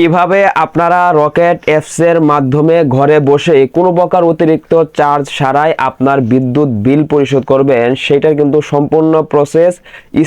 কিভাবে আপনারা rocket apps এর মাধ্যমে ঘরে বসে কোনো প্রকার অতিরিক্ত চার্জ ছাড়াই আপনার বিদ্যুৎ বিল পরিশোধ করবেন সেটার কিন্তু সম্পূর্ণ প্রসেস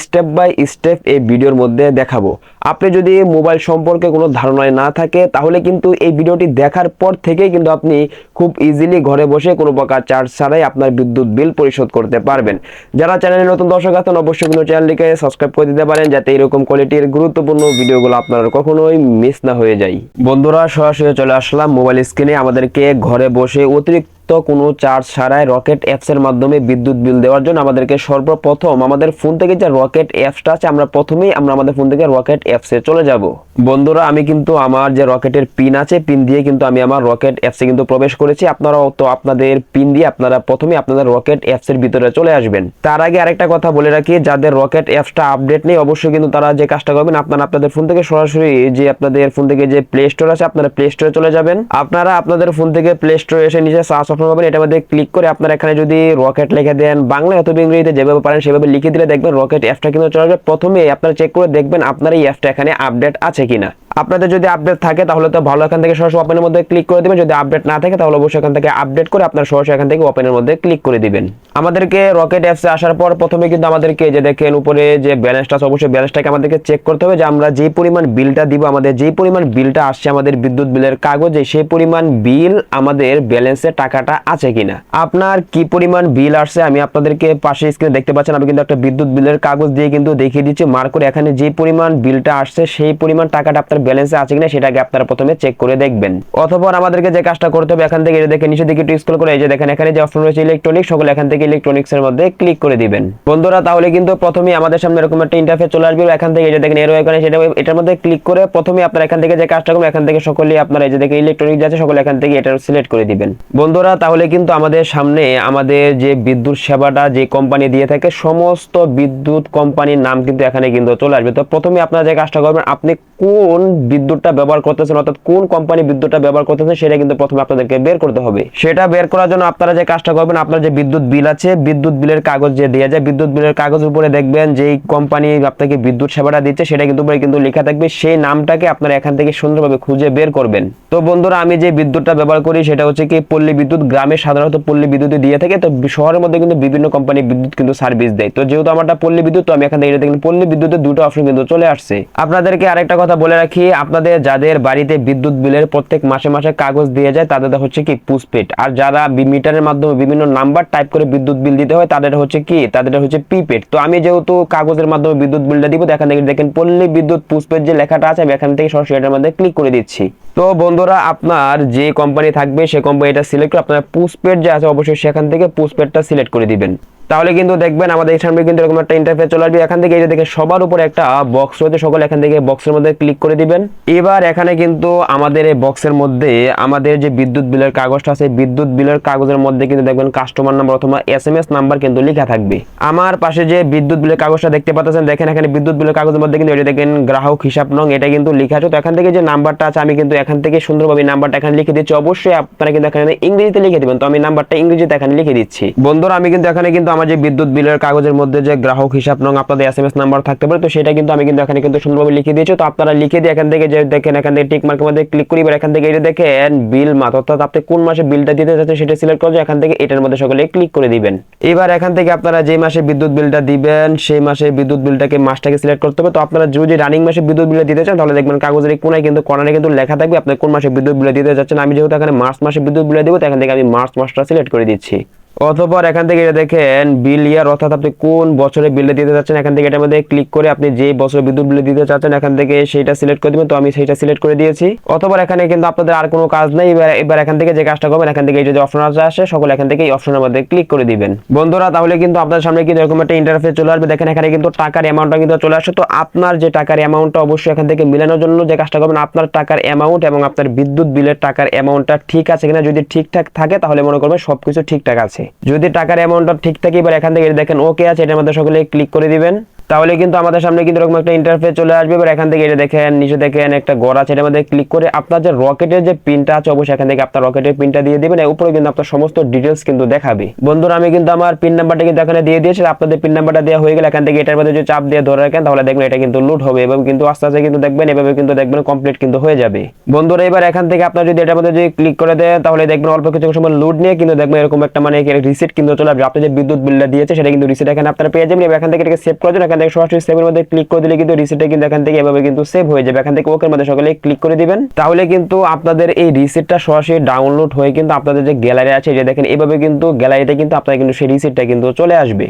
স্টেপ বাই স্টেপ এই ভিডিওর মধ্যে দেখাবো। আপনি যদি মোবাইল সম্পর্কে কোনো ধারণাই না থাকে তাহলে কিন্তু এই ভিডিওটি দেখার পর থেকেই কিন্তু আপনি খুব ইজিলি ঘরে বসে কোনো প্রকার চার্জ ছাড়াই আপনার বিদ্যুৎ বিল পরিশোধ করতে পারবেন। যারা চ্যানেলে নতুন দর্শক আছেন অবশ্যই কিন্তু চ্যানেলটিকে সাবস্ক্রাইব করে দিতে পারেন যাতে এরকম কোয়ালিটির গুরুত্বপূর্ণ ভিডিওগুলো আপনারা কখনোই মিস না হয়ে যায়। বন্ধুরা সরাসরি চলে আসলাম মোবাইল স্ক্রিনে। আমাদেরকে ঘরে বসে অতিরিক্ত কোনো চার্জ ছাড়াই রকেট অ্যাপস এর মাধ্যমে বিদ্যুৎ বিল দেওয়ার জন্য আমাদেরকে সর্বপ্রথম আমাদের ফোন থেকে যে রকেট অ্যাপসটা আছে আমরা আমাদের ফোন থেকে রকেট অ্যাপসে চলে যাব। বন্ধুরা আমি কিন্তু আমার যে রকেটের পিন আছে পিন দিয়ে কিন্তু আমি আমার রকেট অ্যাপসে কিন্তু প্রবেশ করেছি। আপনারাও তো আপনাদের পিন দিয়ে আপনারা প্রথমে আপনাদের রকেট অ্যাপস এর ভিতরে চলে আসবেন। তার আগে আরেকটা কথা বলে রাখি, যাদের রকেট অ্যাপসটা আপডেট নেই অবশ্যই কিন্তু তারা যে কাজটা করবেন আপনাদের ফোন থেকে সরাসরি যে আপনাদের ফোন থেকে যে প্লে স্টোর আছে আপনারা প্লে স্টোরে চলে যাবেন। আপনারা আপনাদের ফোন থেকে প্লে স্টোরে এসে নিচে সার্চ অপশন পাবেন, এটার মধ্যে ক্লিক করে আপনারা এখানে যদি রকেট লিখে দেন বাংলা অথবা ইংরেজিতে যেভাবে পারেন সেভাবে লিখে দিলে দেখবেন রকেট অ্যাপসটা কিন্তু চলে আসবে। প্রথমে আপনারা চেক করে দেখবেন আপনার এই অ্যাপসটা এখানে আপডেট আছে কিনা। আপনাদের যদি আপডেট থাকে তাহলে তো ভালো, এখান থেকে সরাসরি ওপেনের মধ্যে ক্লিক করে দিবেন। যদি আপডেট না থাকে তাহলে অবশ্যই এখান থেকে আপডেট করে আপনারা সরাসরি এখান থেকে ওপেনের মধ্যে ক্লিক করে দিবেন। আমাদেরকে রকেট অ্যাপসে আসার পর প্রথমে কিন্তু আমাদেরকে যে দেখেন উপরে যে ব্যালেন্সটা আছে অবশ্যই ব্যালেন্সটাকে আমাদেরকে চেক করতে হবে যে আমরা যে পরিমাণ বিলটা দিব, আমাদের যে পরিমাণ বিলটা আসছে আমাদের বিদ্যুৎ বিলের কাগজে সেই পরিমাণ বিল আমাদের ব্যালেন্সে টাকাটা আছে কিনা। আপনার কি পরিমাণ বিল আসছে আমি আপনাদেরকে পাশে স্ক্রিনে দেখতে পাচ্ছেন, আমি কিন্তু একটা বিদ্যুৎ বিলের কাগজ দিয়ে কিন্তু দেখিয়ে দিচ্ছি মার্ক করে। এখানে যে পরিমাণ বিলটা আসছে সেই পরিমাণ টাকাটা আপনার ব্যালেন্সে আছে কিনা সেটাকে আপনারা প্রথমে চেক করে দেখবেন। অথবা আমাদেরকে যে কাজটা করতে হবে এখান থেকে দেখেন নিচে দিকে একটু স্ক্রল করে এই যে দেখেন এখানে যে অপশন রয়েছে ইলেকট্রনিক্স, সকলে এখান থেকে ইলেকট্রনিক্স এর মধ্যে ক্লিক করে দিবেন। বন্ধুরা তাহলে কিন্তু প্রথমে আমাদের সামনে এরকম একটা ইন্টারফেস চলে আসবে। এখান থেকে এই যে দেখেন এরো আইকন সেটা এটার মধ্যে ক্লিক করে প্রথমে আপনারা এখান থেকে যে কাজটা করবেন এখান থেকে সকলে আপনারা এই যে দেখেন ইলেকট্রনিক্স আছে সকলে এখান থেকে এটা সিলেক্ট করে দিবেন। বন্ধুরা তাহলে কিন্তু আমাদের সামনে আমাদের যে বিদ্যুৎ সেবাটা যে কোম্পানি দিয়ে থাকে সমস্ত বিদ্যুৎ কোম্পানির নাম কিন্তু এখানে কিন্তু চলে আসবে। তো প্রথমে আপনারা যে কাজটা করবেন আপনি কোন বিদ্যুৎটা ব্যবহার করতেছেন অর্থাৎ কোন কোম্পানি বিদ্যুৎটা ব্যবহার করতেছেন সেটা কিন্তু প্রথমে আপনাদেরকে বের করতে হবে। সেটা বের করার জন্য আপনারা যে কাজটা করবেন আপনার যে বিদ্যুৎ বিল আছে বিদ্যুৎ বিলের কাগজ যে দেয়া যায় বিদ্যুৎ বিলের কাগজের উপরে দেখবেন যে কোম্পানি আপনাকে বিদ্যুৎ সেবাটা দিচ্ছে সেটা কিন্তু উপরে কিন্তু লেখা থাকবে, সেই নামটাকে আপনারা এখান থেকে সুন্দরভাবে খুঁজে বের করবেন। তো বন্ধুরা আমি যে বিদ্যুৎটা ব্যবহার করি সেটা হচ্ছে কি পল্লী বিদ্যুৎ। গ্রামে সাধারণত পল্লী বিদ্যুৎ দিয়ে থাকে, তো শহরের মধ্যে কিন্তু বিভিন্ন কোম্পানি বিদ্যুৎ কিন্তু সার্ভিস দেয়। তো যেহেতু আমারটা পল্লী বিদ্যুৎ তো আমি এখান থেকে দেখেন পল্লী বিদ্যুতের দুটো অপশন কিন্তু চলে আসছে। আপনাদেরকে আরেকটা কথা বলে রাখি, আপনাদের যাদের বাড়িতে বিদ্যুৎ বিলের প্রত্যেক মাসে মাসে কাগজ দিয়ে যায় তাদের হচ্ছে কি পোস্টপেড, আর যারা মিটারের মাধ্যমে বিভিন্ন নাম্বার টাইপ করে বিদ্যুৎ বিল দিতে হয় তাদের হচ্ছে কি তাদের হচ্ছে প্রিপেড। তো আমি যেহেতু কাগজের মাধ্যমে বিদ্যুৎ বিলটা দিব এখান থেকে দেখেন পল্লী বিদ্যুৎ পোস্টপেড যে লেখাটা আছে আমি এখান থেকে সরাসরি এটার মধ্যে ক্লিক করে দিচ্ছি। তো বন্ধুরা আপনার যে কোম্পানি থাকবে সেই কোম্পানিটা সিলেক্ট করে আপনার পোস্টপেড যে আছে অবশ্যই সেখান থেকে পোস্টপেডটা সিলেক্ট করে দিবেন। তাহলে কিন্তু দেখবেন আমাদের সামনে কিন্তু এরকম একটা ইন্টারফেস চলে আসবে। এখান থেকে এই যে দেখে সবার উপরে একটা বক্স রয়েছে, সকলে এখান থেকে বক্সের মধ্যে ক্লিক করে দিবেন। এবার এখানে কিন্তু আমাদের এই বক্সের মধ্যে আমাদের যে বিদ্যুৎ বিলের কাগজটা আছে বিদ্যুৎ বিলের কাগজের মধ্যে কিন্তু দেখবেন কাস্টমার নাম্বার অথবা এসএমএস নাম্বার কিন্তু লেখা থাকবে। আমার পাশে যে বিদ্যুৎ বিলের কাগজটা দেখতে পাচ্ছেন দেখেন এখানে বিদ্যুৎ বিলের কাগজের মধ্যে কিন্তু এটা দেখেন গ্রাহক হিসাব নং এটা কিন্তু লেখা আছে। তো এখান থেকে যে নাম্বারটা আছে আমি কিন্তু এখান থেকে সুন্দরভাবে নাম্বারটা এখানে লিখে দিচ্ছি। অবশ্যই আপনারা কিন্তু এখানে ইংরেজিতে লিখে দিবেন, তো আমি নাম্বারটা ইংরেজিতে এখানে লিখে দিচ্ছি। বন্ধুরা আমি কিন্তু এখানে কিন্তু আমার যে বিদ্যুৎ বিলের কাগজের মধ্যে যে গ্রাহক হিসাব নং আপনাদের এসএমএস নাম্বার থাকতে পারে তো সেটা কিন্তু আমি কিন্তু এখানে কিন্তু সুন্দরভাবে লিখে দিয়েছি। তো আপনারা লিখে দিয়ে এখান থেকে যে দেখেন এখান থেকে টিক মার্কের মধ্যে ক্লিক করি, এবার এখান থেকে এটা দেখেন বিল মাস অর্থাৎ আপনি কোন মাসে বিলটা দিতে যাচ্ছেন সেটা সিলেক্ট করে এখান থেকে এটার মধ্যে সকলে ক্লিক করে দিবেন। এবার এখান থেকে আপনারা যে মাসে বিদ্যুৎ বিলটা দিবেন সেই মাসে বিদ্যুৎ বিলটাকে মাসটাকে সিলেক্ট করতে হবে। তো আপনারা যদি রানিং মাসে বিদ্যুৎ বিল দিতে চান তাহলে দেখবেন কাগজের কোনায় কিন্তু কর্নারে কিন্তু লেখা থাকবে আপনি কোন মাসে বিদ্যুৎ বিল দিতে যাচ্ছেন। আমি যেহেতু এখানে মার্চ মাসে বিদ্যুৎ বিল দেব তো এখান থেকে আমি মার্চ মাসটা সিলেক্ট করে দিচ্ছি। অথবা এখান থেকে দেখেন বিল ইয়ার অর্থাৎ আপনি কোন বছরে বিলটা দিতে যাচ্ছেন এখান থেকে এটার মধ্যে ক্লিক করে আপনি যে বছরে বিদ্যুৎ বিল দিতে চাচ্ছেন এখান থেকে সেইটা সিলেক্ট করে দিবেন। তো আমি সেইটা সিলেক্ট করে দিয়েছি। অথবা এখানে কিন্তু আপনাদের আর কোনো কাজ নেই। এবার এখান থেকে যে কাজটা করবেন এখান থেকে এই যে অপশন আসে সকলে এখান থেকে এই অপশনের মধ্যে ক্লিক করে দিবেন। বন্ধুরা তাহলে কিন্তু আপনাদের সামনে কিন্তু এরকম একটা ইন্টারফেস চলে আসবে। দেখেন এখানে কিন্তু টাকার অ্যামাউন্টটা কিন্তু চলে আসে। তো আপনার যে টাকার অ্যামাউন্টটা অবশ্যই এখান থেকে মিলানোর জন্য যে কাজটা করবেন আপনার টাকার অ্যামাউন্ট এবং আপনার বিদ্যুৎ বিলের টাকার অ্যামাউন্টটা ঠিক আছে কিনা, যদি ঠিকঠাক থাকে তাহলে মনে করবেন সবকিছু ঠিকঠাক আছে। যদি টাকার অ্যামাউন্টটা ঠিক থাকে এবার এখান থেকে দেখেন ওকে আছে এটার মধ্যে সকলে ক্লিক করে দিবেন। তাহলে কিন্তু আমাদের সামনে কিন্তু এরকম একটা ইন্টারফেস চলে আসবে। এবার এখান থেকে এটা দেখেন, নিচে দেখেন একটা ঘর আছে, এটার মধ্যে ক্লিক করে আপনার যে রকেটের যে পিনটা আছে অবশ্যই এখান থেকে আপনার রকেটের পিনটা দিয়ে দিবেন। উপরে কিন্তু আপনার সমস্ত ডিটেলস কিন্তু দেখাবে। বন্ধুরা আমি কিন্তু আমার পিন নাম্বারটা কিন্তু এখানে দিয়ে দিয়েছি। আপনাদের পিন নাম্বারটা দেওয়া হয়ে গেলে এখান থেকে এটার মধ্যে যদি চাপ দিয়ে ধরে রাখেন তাহলে দেখবেন এটা কিন্তু লুট হবে এবং কিন্তু আস্তে আস্তে কিন্তু দেখবেন এভাবে কিন্তু দেখবেন কমপ্লিট কিন্তু হয়ে যাবে। বন্ধুরা এবার এখান থেকে আপনার যদি এটার মধ্যে যদি ক্লিক করে দেন তাহলে দেখবেন অল্প কিছু সময় লুট নিয়ে কিন্তু দেখবেন এরকম একটা মানে রিসিট কিন্তু চলে আসবে। আপনি যে বিদ্যুৎ বিলটা দিয়েছে সেটা কিন্তু রিসিট এখানে আপনারা পেয়ে যাবেন। এবার এখান থেকে এটাকে সেভ করে দেন। এখান থেকে সরাসরি সেভের মধ্যে ক্লিক করে দিলে কিন্তু রিসিটটা কিন্তু এখান থেকে এভাবে কিন্তু সেভ হয়ে যাবে। এখান থেকে ওকের মধ্যে সকলে ক্লিক করে দিবেন। তাহলে কিন্তু আপনাদের এই রিসিটটা সরাসরি ডাউনলোড হয়ে কিন্তু আপনাদের যে গ্যালারি আছে যে দেখেন এভাবে কিন্তু গ্যালারিতে কিন্তু আপনার কিন্তু সেই রিসিটটা কিন্তু চলে আসবে।